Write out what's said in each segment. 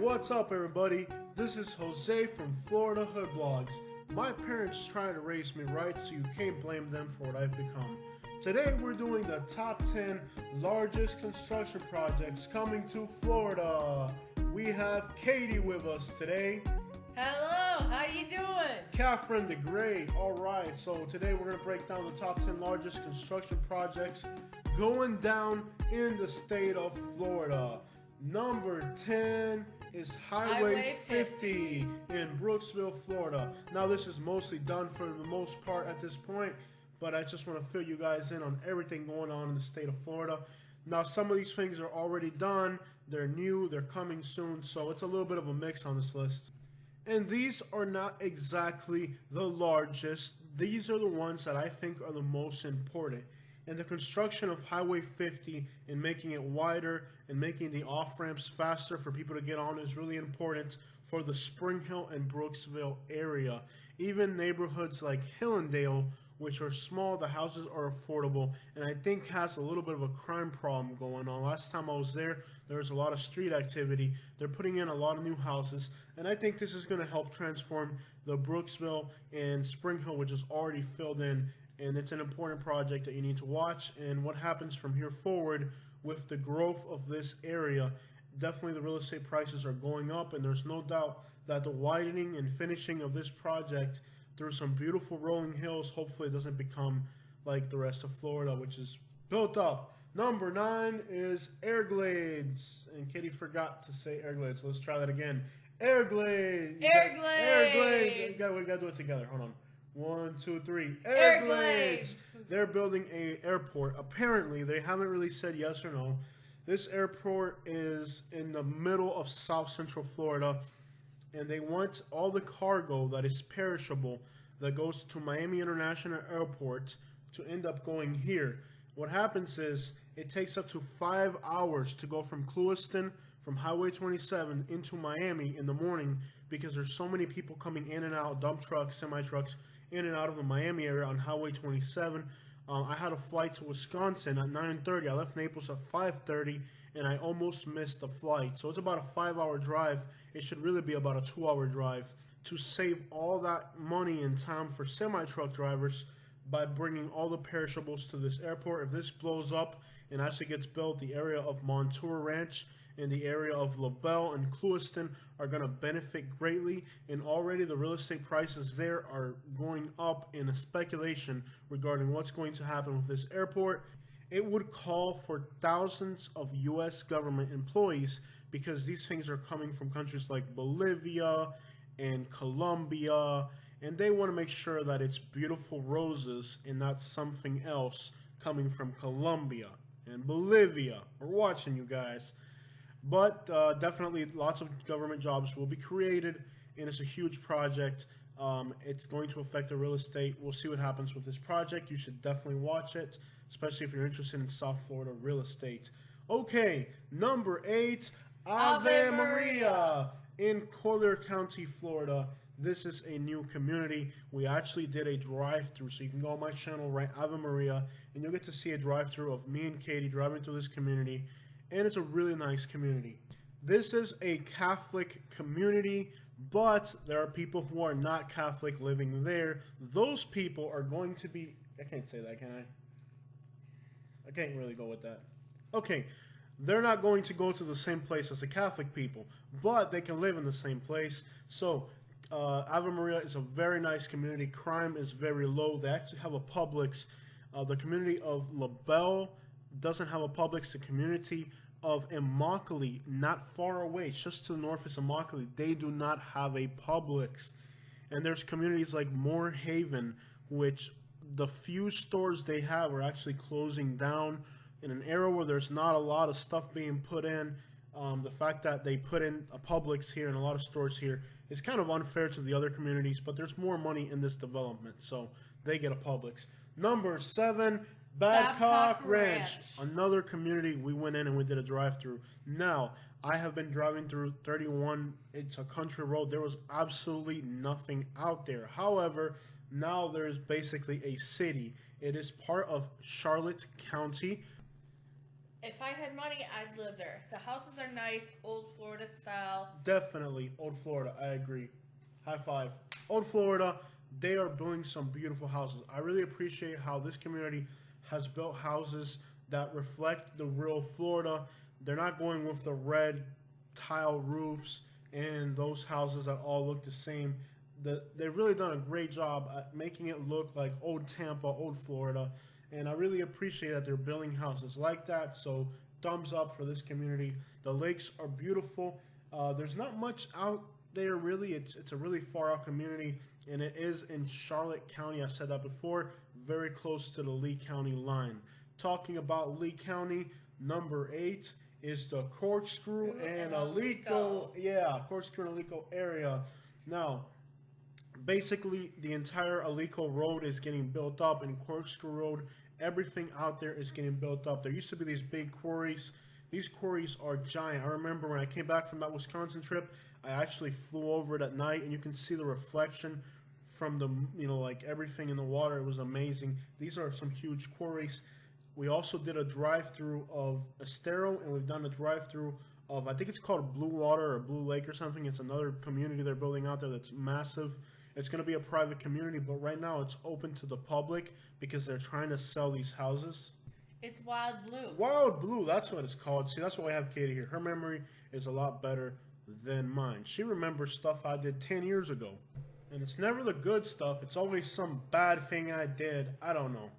what's up everybody? This is Jose from Florida Hood Blogs. My parents tried to raise me right, so you can't blame them for what I've become. Today we're doing the top 10 largest construction projects coming to Florida. We have Katie with us today. Hello, how you doing? Catherine the Great. Alright, so today we're going to break down the top 10 largest construction projects going down in the state of Florida. Number 10 is Highway 50 in Brooksville, Florida. Now this is mostly done for the most part at this point, but I just want to fill you guys in on everything going on in the state of Florida. Now some of these things are already done, they're new, they're coming soon, so it's a little bit of a mix on this list. And these are not exactly the largest, these are the ones that I think are the most important. And the construction of Highway 50 and making it wider and making the off-ramps faster for people to get on is really important for the Spring Hill and Brooksville area. Even neighborhoods like Hillendale, which are small, the houses are affordable, and I think has a little bit of a crime problem going on. Last time I was there was a lot of street activity. They're putting in a lot of new houses, and I think this is going to help transform the Brooksville and Spring Hill, which is already filled in. And it's an important project that you need to watch, and what happens from here forward with the growth of this area. Definitely the real estate prices are going up, and there's no doubt that the widening and finishing of this project through some beautiful rolling hills, hopefully it doesn't become like the rest of Florida, which is built up. Number 9 is Everglades, and Kitty forgot to say Everglades, so let's try that again. Everglades! Everglades! We gotta do it together, hold on. 1, 2, 3. Everglades! They're building an airport. Apparently, they haven't really said yes or no. This airport is in the middle of South Central Florida, and they want all the cargo that is perishable that goes to Miami International Airport to end up going here. What happens is it takes up to 5 hours to go from Clewiston, from Highway 27 into Miami in the morning because there's so many people coming in and out, dump trucks, semi-trucks, in and out of the Miami area on Highway 27. I had a flight to Wisconsin at 9:30. I left Naples at 5:30, and I almost missed the flight. So it's about a 5-hour drive. It should really be about a 2-hour drive. To save all that money and time for semi-truck drivers by bringing all the perishables to this airport, if this blows up and actually gets built, the area of Montour Ranch and the area of LaBelle and Clewiston are going to benefit greatly, and already the real estate prices there are going up in a speculation regarding what's going to happen with this airport. It would call for thousands of U.S. government employees because these things are coming from countries like Bolivia and Colombia, and they want to make sure that it's beautiful roses and not something else coming from Colombia and Bolivia. We're watching you guys. But definitely lots of government jobs will be created, and it's a huge project. It's going to affect the real estate. We'll see what happens with this project. You should definitely watch it, especially if you're interested in South Florida real estate. Okay, number 8, Ave Maria in Collier County, Florida. This is a new community. We actually did a drive-through, so you can go on my channel, write Ave Maria, and you'll get to see a drive-through of me and Katie driving through this community. And it's a really nice community. This is a Catholic community, but there are people who are not Catholic living there. Those people are going to be... I can't say that, can I? I can't really go with that. Okay, they're not going to go to the same place as the Catholic people, but they can live in the same place. So, Ave Maria is a very nice community. Crime is very low. They actually have a Publix. The community of LaBelle doesn't have a Publix. The community of Immokalee, not far away, just to the north is Immokalee, they do not have a Publix. And there's communities like Moore Haven, which the few stores they have are actually closing down in an era where there's not a lot of stuff being put in. The fact that they put in a Publix here and a lot of stores here is kind of unfair to the other communities, but there's more money in this development, so they get a Publix. Number 7, Babcock Ranch, another community we went in and we did a drive-through. Now, I have been driving through 31, it's a country road, there was absolutely nothing out there. However, now there's basically a city. It is part of Charlotte County. If I had money, I'd live there. The houses are nice, old Florida style. Definitely, Old Florida. I agree. High five. Old Florida, they are building some beautiful houses. I really appreciate how this community has built houses that reflect the real Florida. They're not going with the red tile roofs and those houses that all look the same. They've really done a great job at making it look like old Tampa, old Florida. And I really appreciate that they're building houses like that. So thumbs up for this community. The lakes are beautiful. There's not much out there really. It's a really far out community, and it is in Charlotte County. I said that before, very close to the Lee County line. Talking about Lee County, number 8 is the Corkscrew and Alico. Yeah, Corkscrew and Alico area. Now, basically, the entire Alico Road is getting built up, and Corkscrew Road, everything out there is getting built up. There used to be these big quarries. These quarries are giant. I remember when I came back from that Wisconsin trip, I actually flew over it at night, and you can see the reflection from the, like everything in the water. It was amazing. These are some huge quarries. We also did a drive-through of Estero, and we've done a drive-through of, I think it's called Blue Water or Blue Lake or something. It's another community they're building out there that's massive. It's going to be a private community, but right now it's open to the public because they're trying to sell these houses. It's Wild Blue. Wild Blue, that's what it's called. See, that's why I have Katie here. Her memory is a lot better than mine. She remembers stuff I did 10 years ago. And it's never the good stuff. It's always some bad thing I did. I don't know.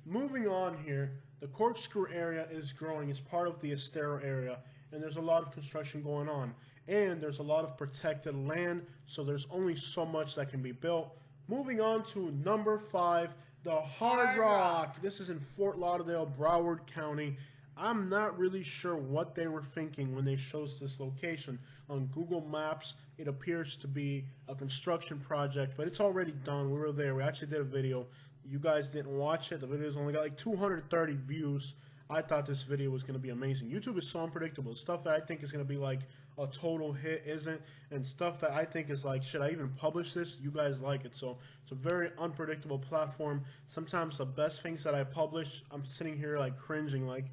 Moving on here, the Corkscrew area is growing. It's part of the Estero area, and there's a lot of construction going on. And there's a lot of protected land, so there's only so much that can be built. Moving on to number 5, the Hard Rock. This is in Fort Lauderdale, Broward County. I'm not really sure what they were thinking when they chose this location. On Google Maps, it appears to be a construction project, but it's already done. We were there. We actually did a video. You guys didn't watch it. The video's only got like 230 views. I thought this video was going to be amazing. YouTube is so unpredictable. Stuff that I think is going to be like a total hit isn't, and stuff that I think is like, should I even publish this? You guys like it. So it's a very unpredictable platform. Sometimes the best things that I publish, I'm sitting here like cringing, like,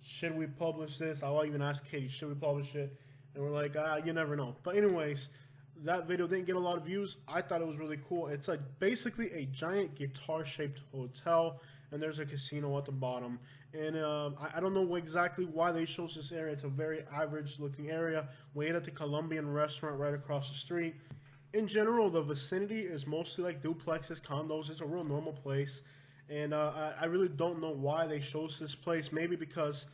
should we publish this? I'll even ask Katie, should we publish it? And we're like, you never know. But anyways, that video didn't get a lot of views. I thought it was really cool. It's like basically a giant guitar-shaped hotel, and there's a casino at the bottom. And I don't know exactly why they chose this area. It's a very average-looking area. We ate at the Colombian restaurant right across the street. In general, the vicinity is mostly like duplexes, condos. It's a real normal place. And I really don't know why they chose this place. Maybe because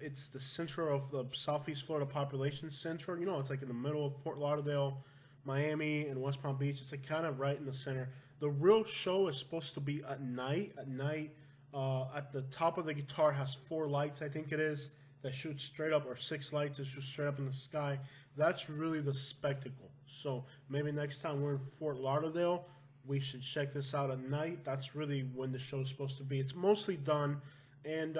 it's the center of the Southeast Florida population center. It's like in the middle of Fort Lauderdale, Miami, and West Palm Beach. It's like kind of right in the center. The real show is supposed to be at night. At the top of the guitar has 4 lights, I think it is, that shoot straight up, or 6 lights that shoot straight up in the sky. That's really the spectacle. So maybe next time we're in Fort Lauderdale, we should check this out at night. That's really when the show's supposed to be. It's mostly done, and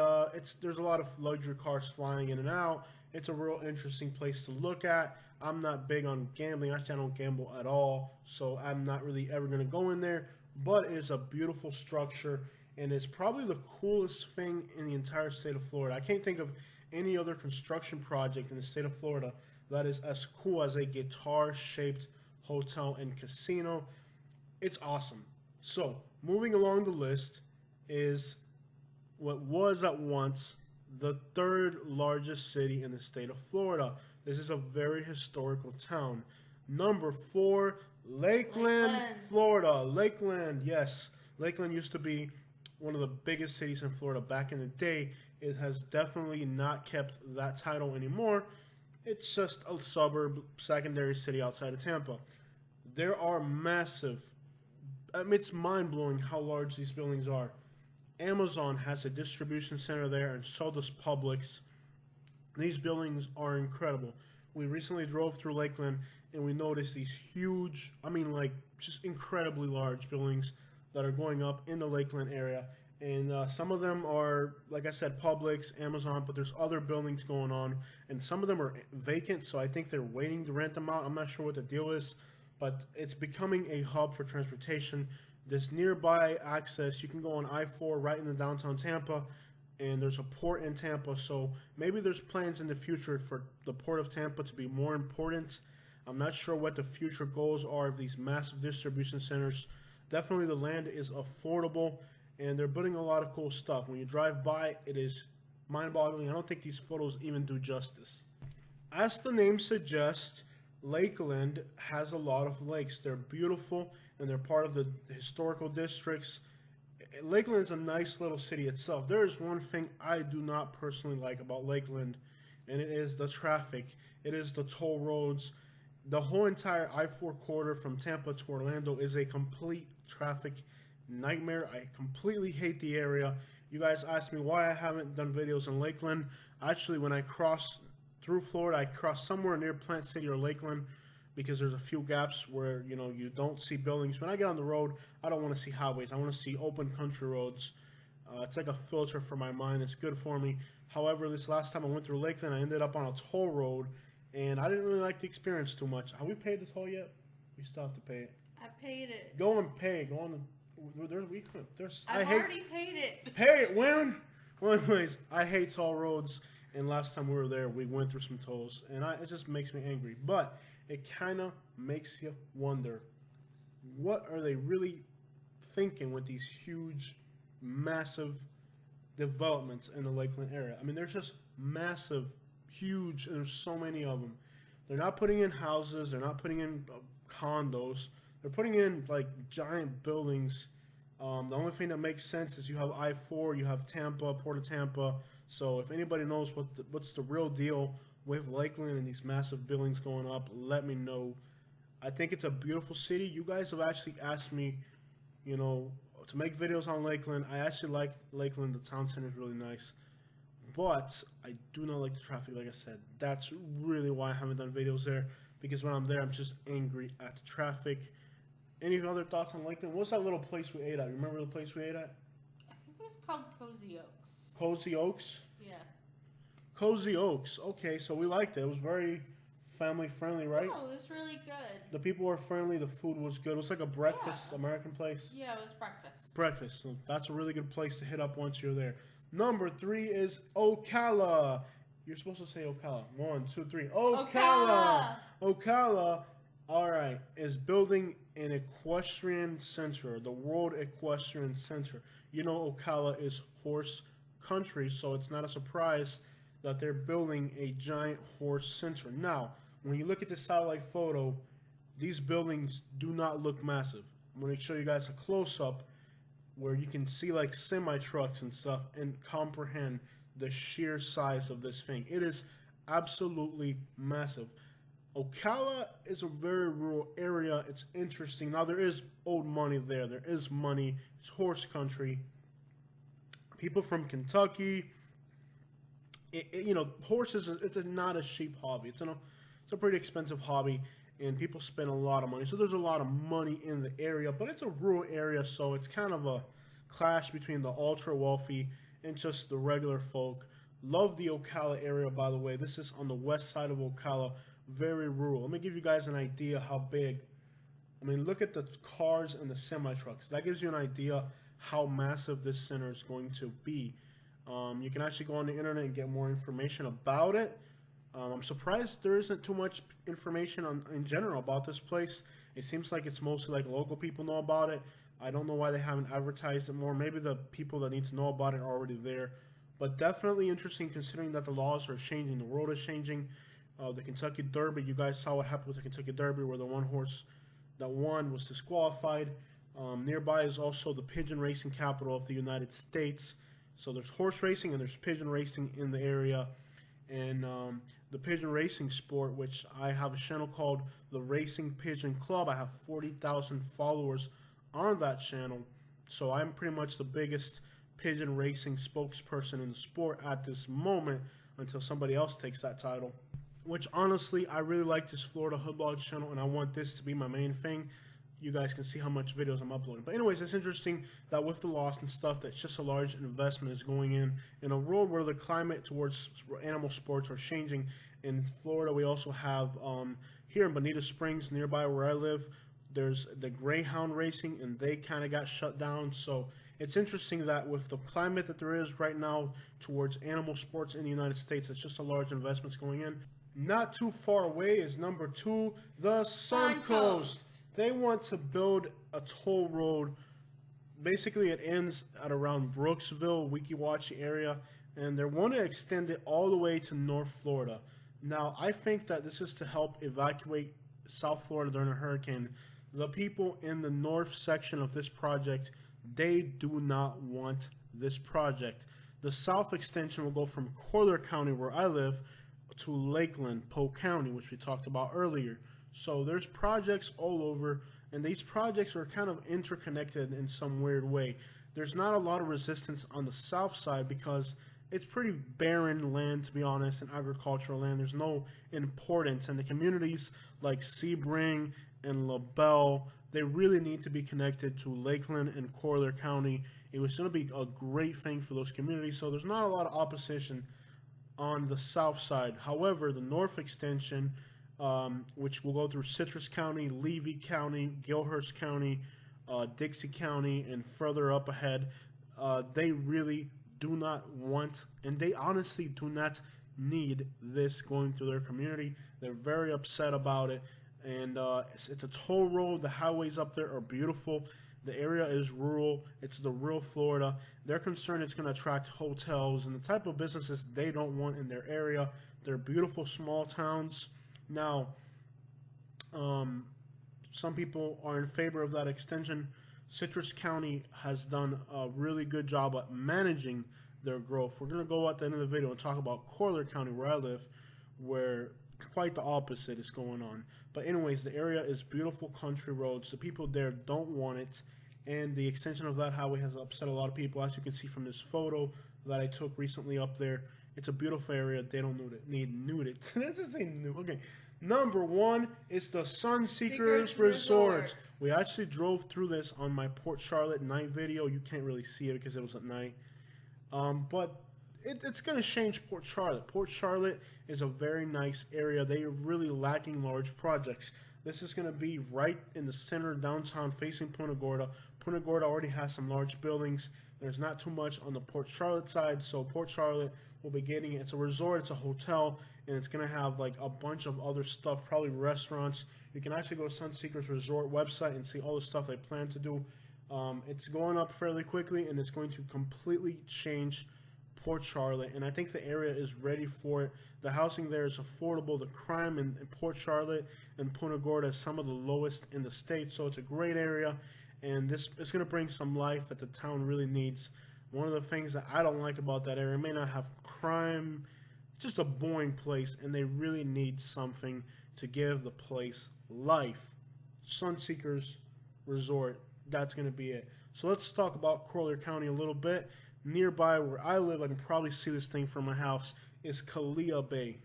there's a lot of luxury cars flying in and out. It's a real interesting place to look at. I'm not big on gambling. Actually, I don't gamble at all, so I'm not really ever going to go in there. But it is a beautiful structure, and it's probably the coolest thing in the entire state of Florida. I can't think of any other construction project in the state of Florida that is as cool as a guitar-shaped hotel and casino. It's awesome. So, moving along the list is what was at once the 3rd largest city in the state of Florida. This is a very historical town. Number 4, Lakeland, Florida. Lakeland, yes. Lakeland used to be one of the biggest cities in Florida back in the day. It has definitely not kept that title anymore. It's just a suburb, secondary city outside of Tampa. There are massive, it's mind-blowing how large these buildings are. Amazon has a distribution center there, and so does Publix. These buildings are incredible. We recently drove through Lakeland, and we noticed these huge, just incredibly large buildings that are going up in the Lakeland area. And some of them are, like I said, Publix, Amazon, but there's other buildings going on. And some of them are vacant, so I think they're waiting to rent them out. I'm not sure what the deal is, but it's becoming a hub for transportation. This nearby access, you can go on I-4 right into downtown Tampa, and there's a port in Tampa, so maybe there's plans in the future for the port of Tampa to be more important. I'm not sure what the future goals are of these massive distribution centers. Definitely the land is affordable, and they're building a lot of cool stuff. When you drive by, it is mind-boggling. I don't think these photos even do justice. As the name suggests, Lakeland has a lot of lakes. They're beautiful, and they're part of the historical districts. Lakeland is a nice little city itself. There is one thing I do not personally like about Lakeland, and it is the traffic. It is the toll roads. The whole entire I-4 corridor from Tampa to Orlando is a complete traffic nightmare. I completely hate the area. You guys asked me why I haven't done videos in Lakeland. Actually, when I cross through Florida, I cross somewhere near Plant City or Lakeland because there's a few gaps where, you know, you don't see buildings. When I get on the road, I don't want to see highways. I want to see open country roads. It's like a filter for my mind. It's good for me. However, this last time I went through Lakeland, I ended up on a toll road, and I didn't really like the experience too much. Have we paid the toll yet? We still have to pay it. I paid it. Go and pay. Go on. I've already paid it. Pay it. When? Well, anyways, I hate toll roads. And last time we were there, we went through some tolls, and it just makes me angry. But it kind of makes you wonder, what are they really thinking with these huge, massive developments in the Lakeland area? I mean, there's just massive, huge, and there's so many of them. They're not putting in houses. They're not putting in condos. They're putting in, like, giant buildings. The only thing that makes sense is you have I-4, you have Tampa, Port of Tampa. So if anybody knows what's the real deal with Lakeland and these massive buildings going up, let me know. I think it's a beautiful city. You guys have actually asked me, you know, to make videos on Lakeland. I actually like Lakeland. The town center is really nice. But I do not like the traffic, like I said. That's really why I haven't done videos there. Because when I'm there, I'm just angry at the traffic. Any other thoughts on Lakeland? What's that little place we ate at? Remember the place we ate at? I think it was called Cozy Oaks. Cozy Oaks? Yeah. Cozy Oaks. Okay, so we liked it. It was very family friendly, right? Oh, it was really good. The people were friendly. The food was good. It was like a breakfast American place. Yeah, it was breakfast. Breakfast. So that's a really good place to hit up once you're there. Number 3 is Ocala. You're supposed to say Ocala. 1, 2, 3. Ocala. Ocala. All right. Is building an equestrian center, the World Equestrian Center. You know, Ocala is horse country, so it's not a surprise that they're building a giant horse center. Now, when you look at the satellite photo, these buildings do not look massive. I'm going to show you guys a close-up where you can see like semi-trucks and stuff and comprehend the sheer size of this thing. It is absolutely massive. Ocala is a very rural area. It's interesting. Now, there is old money there. There is money. It's horse country. People from Kentucky, you know, horses, it's not a cheap hobby. It's a pretty expensive hobby, and people spend a lot of money. So there's a lot of money in the area, but it's a rural area, so it's kind of a clash between the ultra-wealthy and just the regular folk. Love the Ocala area, by the way. This is on the west side of Ocala, very rural. Let me give you guys an idea how big. I mean, look at the cars and the semi-trucks. That gives you an idea how massive this center is going to be. You can actually go on the internet and get more information about it. I'm surprised there isn't too much information in general about this place. It seems like it's mostly like local people know about it. I don't know why they haven't advertised it more. Maybe the people that need to know about it are already there. But definitely interesting considering that the laws are changing. The world is changing. The Kentucky Derby, you guys saw what happened with the Kentucky Derby where the one horse that won was disqualified. Nearby is also the pigeon racing capital of the United States. So there's horse racing and there's pigeon racing in the area. And the pigeon racing sport, which I have a channel called the Racing Pigeon Club. I have 40,000 followers on that channel. So I'm pretty much the biggest pigeon racing spokesperson in the sport at this moment until somebody else takes that title. Which honestly, I really like this Florida Hoodlog channel and I want this to be my main thing. You guys can see how much videos I'm uploading. But anyways, it's interesting that with the laws and stuff, that's just a large investment is going in a world where the climate towards animal sports are changing. In Florida, we also have, here in Bonita Springs, nearby where I live, there's the Greyhound racing, and they kind of got shut down. So it's interesting that with the climate that there is right now towards animal sports in the United States, it's just a large investments going in. Not too far away is number 2, the Suncoast. They want to build a toll road. Basically, it ends at around Brooksville, Weeki Wachee area, and they want to extend it all the way to North Florida. Now, I think that this is to help evacuate South Florida during a hurricane. The people in the north section of this project, they do not want this project. The south extension will go from Collier County, where I live, to Lakeland, Polk County, which we talked about earlier. So there's projects all over, and these projects are kind of interconnected in some weird way. There's not a lot of resistance on the south side because it's pretty barren land, to be honest, and agricultural land. There's no importance, and the communities like Sebring and LaBelle, they really need to be connected to Lakeland and Collier County. It was going to be a great thing for those communities, so there's not a lot of opposition on the south side. However, the north extension, which will go through Citrus County, Levy County, Gilhurst County, Dixie County, and further up ahead, they really do not want, and they honestly do not need this going through their community. They're very upset about it, and it's a toll road. The highways up there are beautiful. The area is rural. It's the real Florida. They're concerned it's going to attract hotels and the type of businesses they don't want in their area. They're beautiful small towns. Now, some people are in favor of that extension. Citrus County has done a really good job at managing their growth. We're going to go at the end of the video and talk about Collier County, where I live, where quite the opposite is going on. But anyways, the area is beautiful country roads. The people there don't want it, and the extension of that highway has upset a lot of people. As you can see from this photo that I took recently up there, it's a beautiful area. They don't need it. Let's just say new. Okay. Number 1 is the Sunseekers Resort. We actually drove through this on my Port Charlotte night video. You can't really see it because it was at night. But it's going to change Port Charlotte. Port Charlotte is a very nice area. They are really lacking large projects. This is going to be right in the center downtown facing Punta Gorda. Punta Gorda already has some large buildings. There's not too much on the Port Charlotte side, so Port Charlotte will be getting it. It's a resort, it's a hotel, and it's going to have like a bunch of other stuff, probably restaurants. You can actually go to Sunseekers Resort website and see all the stuff they plan to do. It's going up fairly quickly, and it's going to completely change Port Charlotte, and I think the area is ready for it. The housing there is affordable. The crime in Port Charlotte and Punta Gorda is some of the lowest in the state, so it's a great area, and this is going to bring some life that the town really needs. One of the things that I don't like about that area, it may not have crime, just a boring place, and they really need something to give the place life. Sunseekers Resort, that's going to be it. So let's talk about Collier County a little bit. Nearby where I live, I can probably see this thing from my house, is Collier Bay.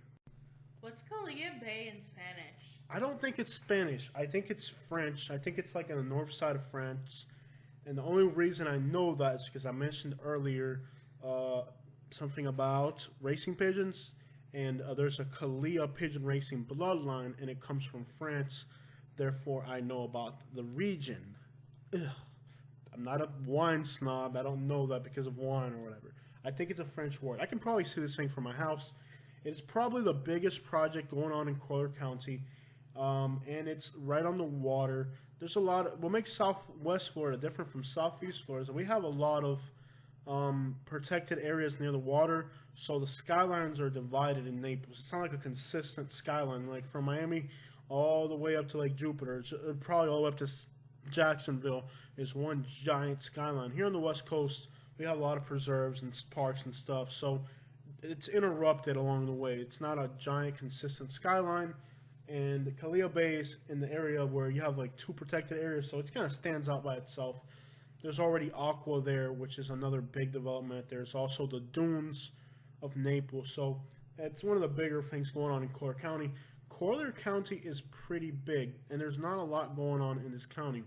What's Collier Bay in Spanish? I don't think it's Spanish. I think it's French. I think it's like on the north side of France. And the only reason I know that is because I mentioned earlier something about racing pigeons. And there's a Collier pigeon racing bloodline, and it comes from France. Therefore, I know about the region. Ugh. I'm not a wine snob. I don't know that because of wine or whatever. I think it's a French word. I can probably see this thing from my house. It's probably the biggest project going on in Collier County, and it's right on the water. There's a lot of, what makes Southwest Florida different from Southeast Florida is that we have a lot of protected areas near the water, so the skylines are divided in Naples. It's not like a consistent skyline, like from Miami all the way up to Lake Jupiter. It's probably all the way up to Jacksonville is one giant skyline. Here on the West Coast, we have a lot of preserves and parks and stuff, so it's interrupted along the way. It's not a giant consistent skyline, and the Collier Bay is in the area where you have like 2 protected areas, so it kind of stands out by itself. There's already Aqua there, which is another big development. There's also the dunes of Naples, so it's one of the bigger things going on in Collier County. Collier County is pretty big, and there's not a lot going on in this county.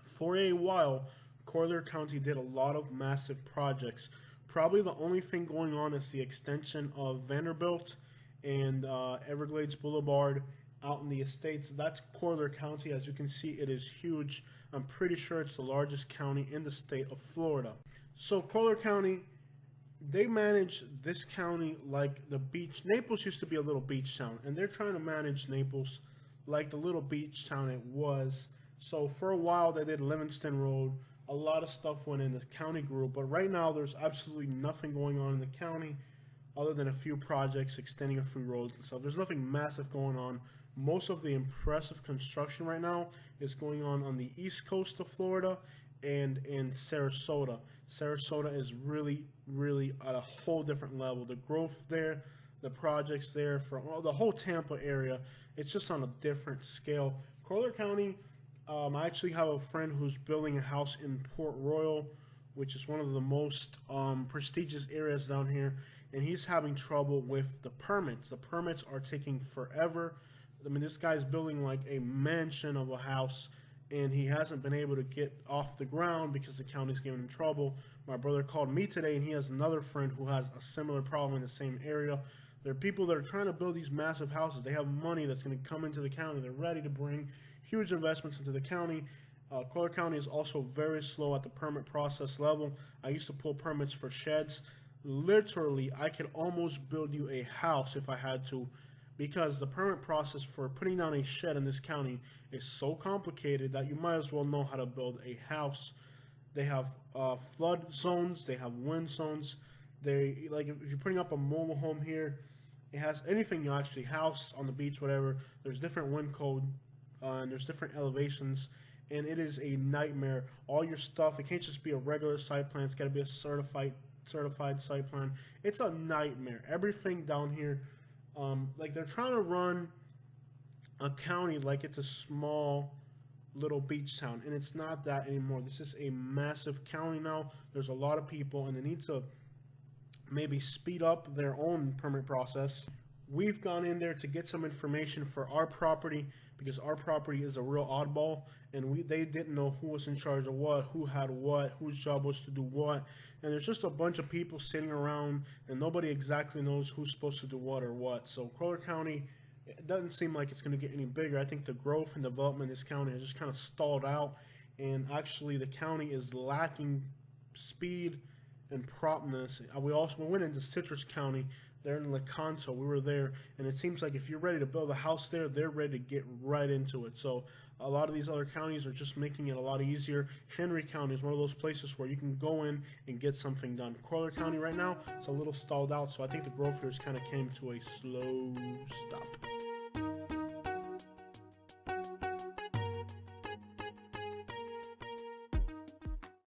For a while, Collier County did a lot of massive projects. Probably the only thing going on is the extension of Vanderbilt and Everglades Boulevard out in the estates. That's Collier County. As you can see, it is huge. I'm pretty sure it's the largest county in the state of Florida. So Collier County, they manage this county like the beach. Naples used to be a little beach town, and they're trying to manage Naples like the little beach town it was. So for a while they did Livingston Road. A lot of stuff went in, the county grew, but right now there's absolutely nothing going on in the county other than a few projects extending a few roads and stuff. There's nothing massive going on. Most of the impressive construction right now is going on the east coast of Florida and in Sarasota. Sarasota is really, really at a whole different level. The growth there, the projects there, for the whole Tampa area, it's just on a different scale. Collier County, I actually have a friend who's building a house in Port Royal, which is one of the most prestigious areas down here, and he's having trouble with the permits. The permits are taking forever. I mean, this guy's building like a mansion of a house, and he hasn't been able to get off the ground because the county's giving him trouble. My brother called me today, and he has another friend who has a similar problem in the same area. There are people that are trying to build these massive houses. They have money that's going to come into the county. They're ready to bring huge investments into the county. Collier County is also very slow at the permit process level. I used to pull permits for sheds. Literally, I could almost build you a house if I had to, because the permit process for putting down a shed in this county is so complicated that you might as well know how to build a house. They have flood zones, they have wind zones. They, like, if you're putting up a mobile home here, it has anything you actually, house on the beach, whatever. There's different wind code, and there's different elevations, and it is a nightmare. All your stuff, it can't just be a regular site plan. It's got to be a certified site plan. It's a nightmare. Everything down here, like, they're trying to run a county like it's a small little beach town, and it's not that anymore. This is a massive county now. There's a lot of people, and they need to maybe speed up their own permit process. We've gone in there to get some information for our property because our property is a real oddball, and they didn't know who was in charge of what, who had what, whose job was to do what, and there's just a bunch of people sitting around, and nobody exactly knows who's supposed to do what or what. So Collier County, it doesn't seem like it's going to get any bigger. I think the growth and development in this county has just kind of stalled out, and actually the county is lacking speed and promptness. We went into Citrus County. They're in Lecanto. We were there, and it seems like if you're ready to build a house there, they're ready to get right into it. So a lot of these other counties are just making it a lot easier. Henry County is one of those places where you can go in and get something done. Collier County right now, it's a little stalled out, so I think the growth here kind of came to a slow stop.